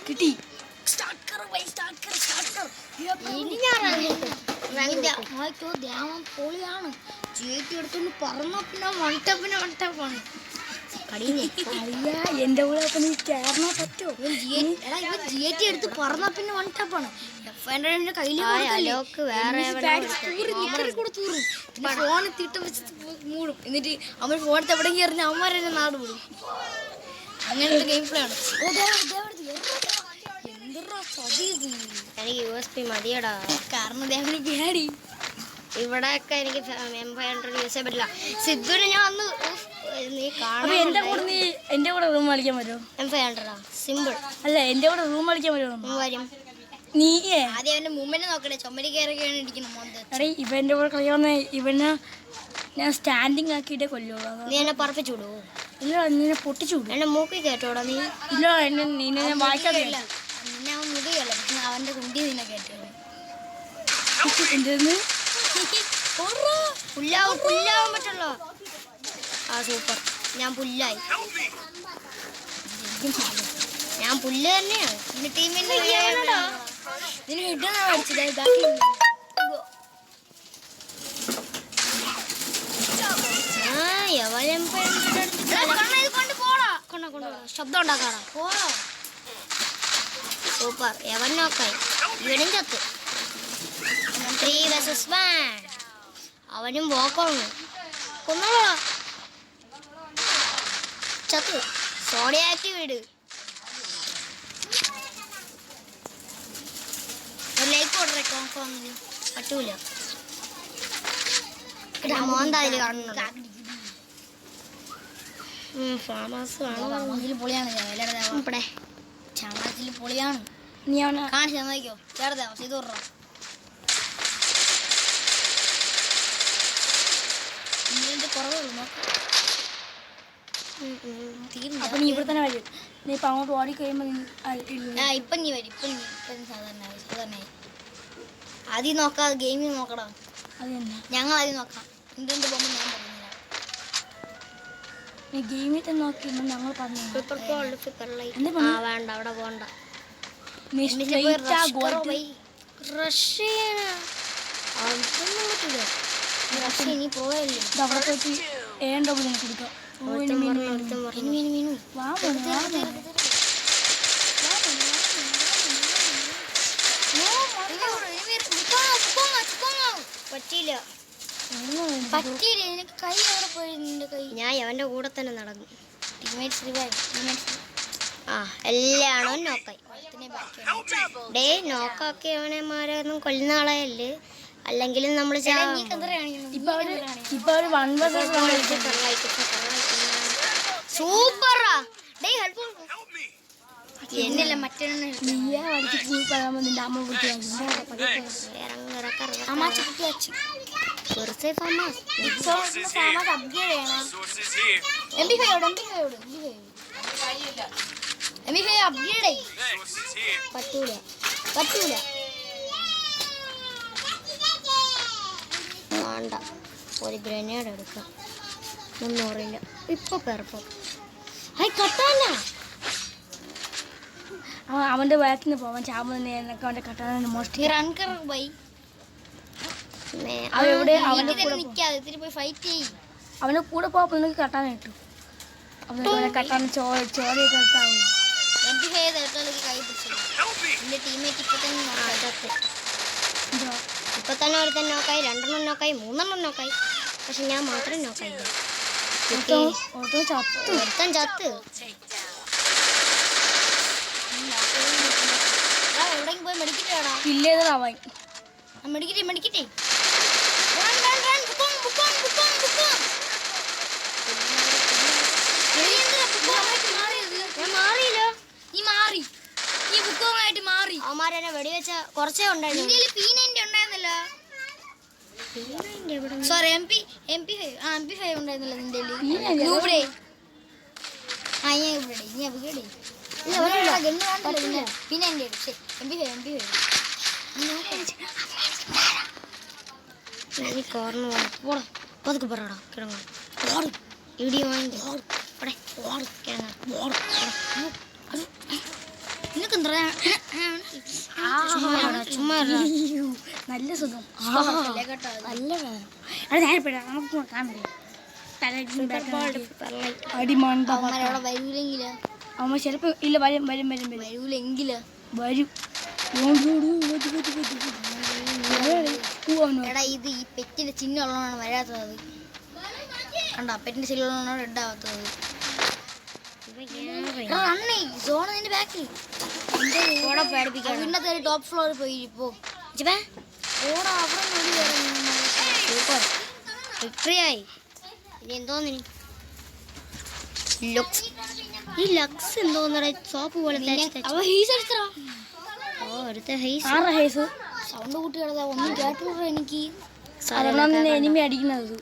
കിട്ടി. സ്റ്റാർട്ട് കർ by start കർ. ഇനി ഞാൻ ദേവൻ പൊളിയാണ്. ചേച്ചി എടുത്തോണ്ട് പറന്ന പിന്നെ വൺടപ്പിന് എന്റെ കൂടെ ചേർന്നാ പറ്റുമോ? ജിയേറ്റി എടുത്ത് പറന്ന പിന്നെ വൺടപ്പാണ്. കയ്യിൽ ഫോൺ തിട്ട വെച്ച് മൂടും. എന്നിട്ട് അവൻ ഫോൺ എവിടെയെങ്കിൽ എറിഞ്ഞ് അവന്മാരെ നാട് വിടും. അങ്ങനത്തെ ഗെയിം പ്ലേ ആണ്. എനിക്ക് USB മതിയടാ. കാരണം ദേവന് പേടി. ഇവിടെയൊക്കെ എനിക്ക് M500 യൂസ് ചെയ്യാൻ പറ്റില്ല. സിദ്ധുവിന് ഞാൻ ഒന്ന് നീ കാണാൻ എന്റെ കൂടെ റൂം കളിക്കാൻ വരുമോ? M500 സിമ്പിൾ അല്ല, എന്റെ കൂടെ റൂം കളിക്കാൻ വരുമോ? വരും. നീ ആദ്യം അവന്റെ മൂവ്മെന്റ് നോക്കണേ. ചുമരി കയറിയൊക്കെയാണ് ഇരിക്കുന്നത്. അടേ ഇവന്റെ കൂടെ കളിക്കാവുന്ന ഇവനെ ഞാൻ സ്റ്റാൻഡിങ് ആക്കിയിട്ടേ കൊല്ലുള്ളൂ. നീ എന്നെ പറപ്പിച്ചു വിടുവോ? ഇല്ല, നിന്നെ പൊട്ടിച്ചു വിടും. എന്നെ മൂക്കി കേട്ടോടാ നീ? ഇല്ല, നിന്നെ ഞാൻ വായിക്കാതെ നിന്നെ അവൻ മുതുകയല്ല, പക്ഷെ അവന്റെ കുണ്ടി നിന്നെ കേട്ടോ. എന്തെന്ന് പുല്ലാവാൻ പറ്റുള്ളൂ. ആ സൂപ്പർ. ഞാൻ പുല്ലായി. ഞാൻ പുല്ല് തന്നെയാണ്. നിന്റെ ടീമിന്റെ നിന്നെ ഇടാൻ ശബ്ദം ഉണ്ടാക്കാടാ. സൂപ്പർ. എവൻ നോക്കായി. ഇവനും ചത്ത്. 3 vs 1. അവനും പോക്കണം. കൊന്നോളാ. ചത്ത്. സോഡിയാക്കി വീട്. ഒരു ലൈക്ക് കൊടുത്തേക്കോ. പറ്റൂല. മോന്താതിൽ കാണുന്നുണ്ട്. ഫാമസ് പൊളിയാണ്. ഇവിടെ ചാമാച്ചിൽ പൊളിയാണ്. നീ അവനെ കാണിച്ചു തന്നോ. ചേർത്തേ ചെയ്തു വിടറോ. കുറവുള്ളൂ. അപ്പൊ നീ ഇവിടെ തന്നെ വരും. നീ ഇപ്പൊ അങ്ങോട്ട് ഓടി കഴിയുമ്പോ ഇപ്പൊ നീ വരും. ഇപ്പം സാധാരണ ആദ്യം നോക്കാം. ഗെയിമിൽ നോക്കടാ. അത് തന്നെ ഞങ്ങൾ ആദ്യം നോക്കാം. എന്തുകൊണ്ട് പോകുമ്പോൾ ഞാൻ പറയുന്നില്ല. നീ ഗെയിമിൽ തന്നെ നോക്കി ഞങ്ങൾ പറഞ്ഞു. വേണ്ട, അവിടെ പോണ്ട. ഇനി പോയല്ലേ അവിടെ പോയിട്ട് ഏണ്ടോ കൊടുക്കാം. പറ്റിയില്ല. നിനക്ക് കൈ അവിടെ പോയി. നിന്റെ കൈ ഞാൻ അവന്റെ കൂടെ തന്നെ നടന്നു. ടീമേറ്റ്സ് ആ എല്ലാണോ നോക്കായി. ഡേ നോക്കാക്കി അവനെമാരൊന്നും കൊല്ലുന്ന ആളെയല്ലേ. അല്ലെങ്കിലും നമ്മൾ സൂപ്പറാ. ഡേ ഹെൽപ്പ് എന്നല്ല മറ്റേ പറ്റൂല. വേണ്ട, ഒരു ഗ്രനേഡ് എടുക്കാം. 300 ഇപ്പൊ പെർഫോം. അവന്റെ ബാക്കിൽ നിന്ന് പോവാൻ ചാമ്പൊക്കെ അവന്റെ കട്ടാൻ മോഷ്ടി റൺ കർ ബൈ. അവന്റെ കൂടെ പോയപ്പോ നിനക്ക് കട്ടാൻ കിട്ടും. അവനെ കട്ടാൻ ചോരയൊക്കെ എടുത്താവും. ഇപ്പൊ തന്നെ ഒരുത്തൻ നോക്കായി, 2 നോക്കായി, 3 നോക്കായി. പക്ഷെ ഞാൻ മാത്രം നോക്കായി. ഒരുത്തൻ ചത്ത്. പോയി മെഡിക്കറ്റാടാ. ഇല്ലേതാവാൻ മെഡിക്കറ്റേ അവന്മാരെന്നെ വെടിവെച്ച കുറച്ചേ ഉണ്ടായിരുന്നു. സോറി MP5 ഉണ്ടായിരുന്നല്ലോ നിന്റെ പിന്നെ എൻ്റെ MP5 പതുക്കെ പറയടാ. കിടങ്ങ വീഡിയോ വാങ്ങി നിനക്ക് ചുമ്മാ അയ്യോ, നല്ല സുഖം. കേട്ടോ നല്ല വേദന. അത് ഞാൻ ഇപ്പോഴാണ് നമുക്ക് കാണാൻ അടിമണ്ട അവന്മാരവിടെ വരൂലെങ്കില് അമ്മ ചിലപ്പോ ഇല്ല വരും വരും വരും വരും വരൂലെങ്കില് വരും. എടാ ഇത് ഈ പെറ്റിന്റെ ചിഹ്നം ഉള്ളതാണ് വരാത്തത്. കണ്ടോ പെറ്റിന്റെ ചിഹ്നം ഉള്ളതാണ് റെഡ് ആവാത്തത്. അണ്ണേ സോണ നിന്റെ ബാക്കിൽ ഇന്നത്തെ ടോപ്പ് ഫ്ലോറിൽ പോയി ഇപ്പോ ഓടാ അവിടെ സൂപ്പർ വിക്ടറിയായി. ഇനി എന്തോന്നിനി ഈ ലക്സ് എന്തോന്നറ സോപ്പ് പോലെ സൗണ്ട് കൂട്ടി കിടതാ ഒന്നും കേട്ടോ എനിക്ക്. എനിമി അടിക്കുന്നത്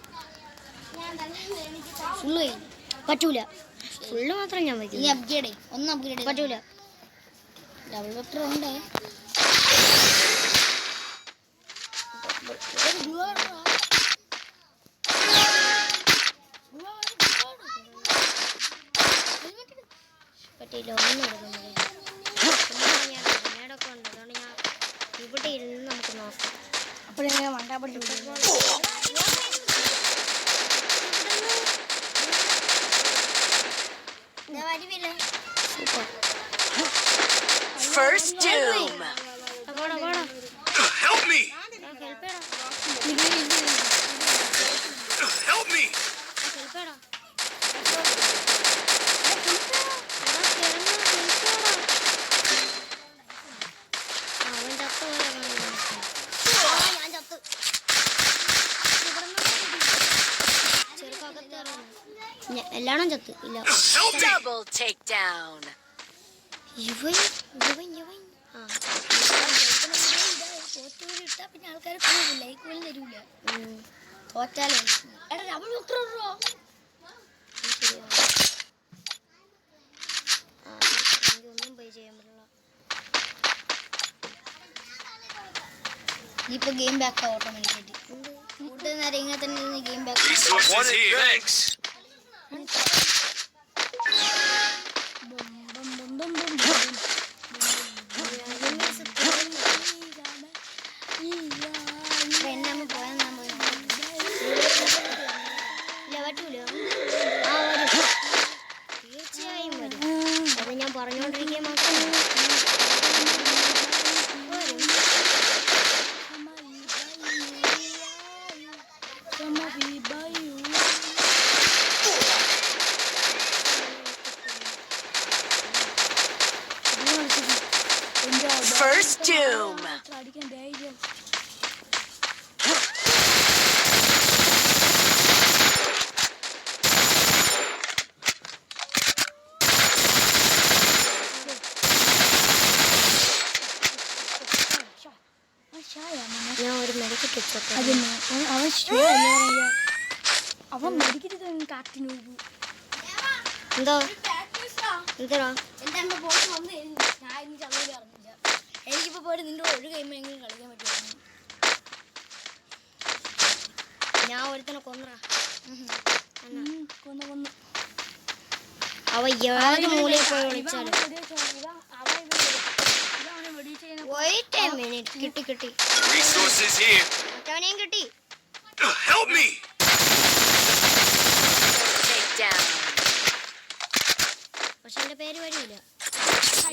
ഫുള്ള് പറ്റൂല. ഫുള്ള് മാത്രം ഞാൻ ഇനി വയ്ക്കും. അപ്ഗ്രേഡ് ഒന്ന് അപ്ഗ്രേഡ് പറ്റൂല. ഡബിൾ വെക്ടർ ഉണ്ട്. പറ്റിയില്ല. ഒന്നും എടുക്കുന്നില്ല. മേടൊക്കെ ഉണ്ട്. അതുകൊണ്ട് ഞാൻ ഇവിടെ ഇരുന്ന് നമുക്ക് നോക്കാം. അപ്പോഴെങ്ങനെ വണ്ടാപ്പള്ളി സൂപ്പർ. First doom. പോടാ പോടാ. Help me! ഹെൽപ്പ് ചെയ്യടാ. Help me! ഹെൽപ്പ് ചെയ്യടാ. അവൻ ചത്ത ഞാൻ ചത്ത്. ചെറുക്കകത്ത് എല്ലാണോ ചത്ത് ഇല്ല. Double takedown. ഇവൻ ആ ഇട്ടാ പിന്നെ ആൾക്കാർ പോവില്ല ഈ കൂലി തരൂല തോറ്റാലേ. എടാ ഡബിൾ വെക്ടർ ഉണ്ടോ? ഒന്നും പേ ചെയ്യാൻ പറ്റില്ല. ഇപ്പൊ ഗെയിം ബാക്ക് ഓട്ടോമാറ്റിക്കായിട്ട് കൂടുതൽ നേരം ഇങ്ങനെ തന്നെ game back. Resources here. Thanks. എന്നമ്മ പോയാൽ ഇല്ല പറ്റൂല. ആ വരും. തീർച്ചയായും വരും. അത് ഞാൻ പറഞ്ഞുകൊണ്ടിരിക്കുക മാത്രമേ. First doom. അടിക്കാൻ ധൈര്യം. ഞാൻ ഒരു മെഡിക്കറ്റ് വെച്ചോട്ടെ. അവൻ മെഡിക്കറ്റ് കാട്ടിന് എന്തോ എന്തോ എന്റെ ബോസ് വന്ന് ഞാൻ ഇനി ചങ്ങൂരി അറിഞ്ഞില്ല. എനിക്കിപ്പോ പോയിട്ട് നിന്റെ ഒരു ഗെയിമെങ്കിലും കളിക്കാൻ പറ്റുമായിരുന്നു. ഞാൻ ഒരുത്തനെ കൊന്നറാ. കൊന്നു അവ ഏത് മൂലയിൽ പോയി വിളിച്ചാലും wait a minute. കിട്ടി Resources here. മറ്റവനെയും കിട്ടി. Help me! Takedown. പക്ഷെ എന്റെ പേര് വരില്ല.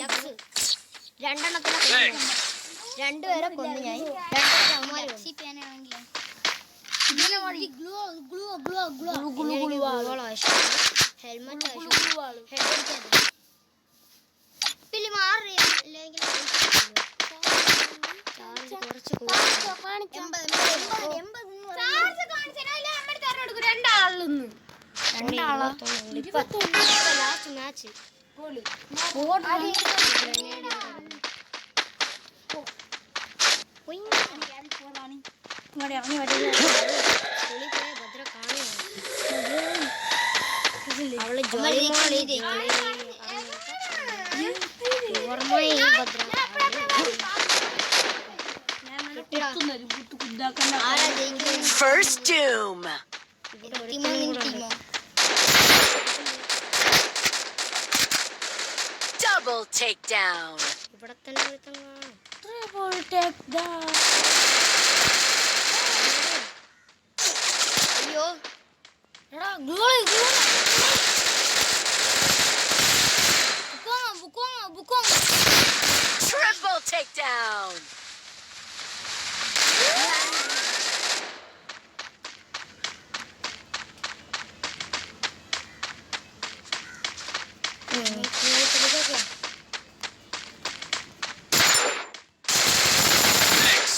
ലക്സ് രണ്ടെണ്ണത്തിനെ കൊന്നു. രണ്ടുപേരെ കൊന്നു ഞാൻ. രണ്ടുപേരെ അമ്മമാര് ഹെൽമെറ്റ് പിള്ളി മാറി അല്ലെങ്കിൽ കുറച്ച് ലാസ്റ്റ് മാച്ച് ഭദ്ര കാണുകയാണ്. അവള് ജോലി Bhadra First doom. Double takedown. ഇവിടെ തന്നെ ഒരുത്തൻ കാണാം. Triple takedown. അയ്യോ എടാ ഗോളി ബുക്കോങ്ങ Triple takedown. Thanks.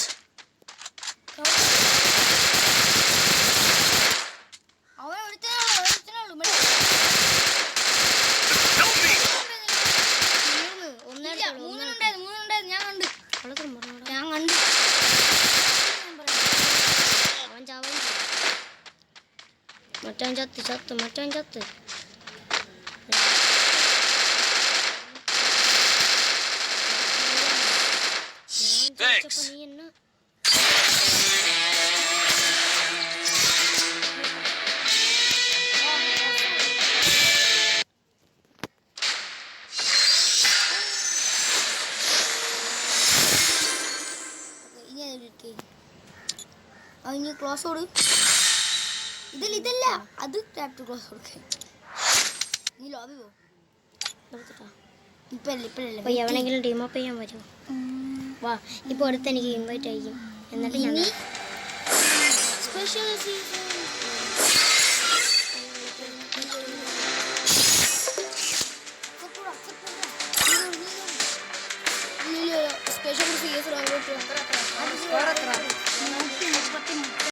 അവൻ ഒരുത്തനുള്ളൂ Help me. മൂന്നുണ്ടായിരുന്നു ഞാൻ കണ്ടു കള്ളത്തരം പറഞ്ഞോടാ. ഞാൻ കണ്ടു അവൻ ചാവാൻ മറ്റവൻ ചത്ത് മറ്റവൻ ചത്ത്. Thanks. നീ എന്നെ ഇനി ക്ലോസ് കൊടു ഇതല്ല അത് ടാപ്പ് ക്ലോസ് കൊടുക്ക നീ ലോബി പോ നിർത്തിട്ടാ. ഇപ്പഴല്ലേ അപ്പൊ എവനെങ്കിലും ടീം അപ്പ് ചെയ്യാൻ പറ്റുമോ? വാ ഇപ്പൊ അടുത്ത് എനിക്ക് ഇൻവൈറ്റ് അയക്കും എന്നിട്ട് ഞാൻ സ്പെഷ്യൽ സീസൺ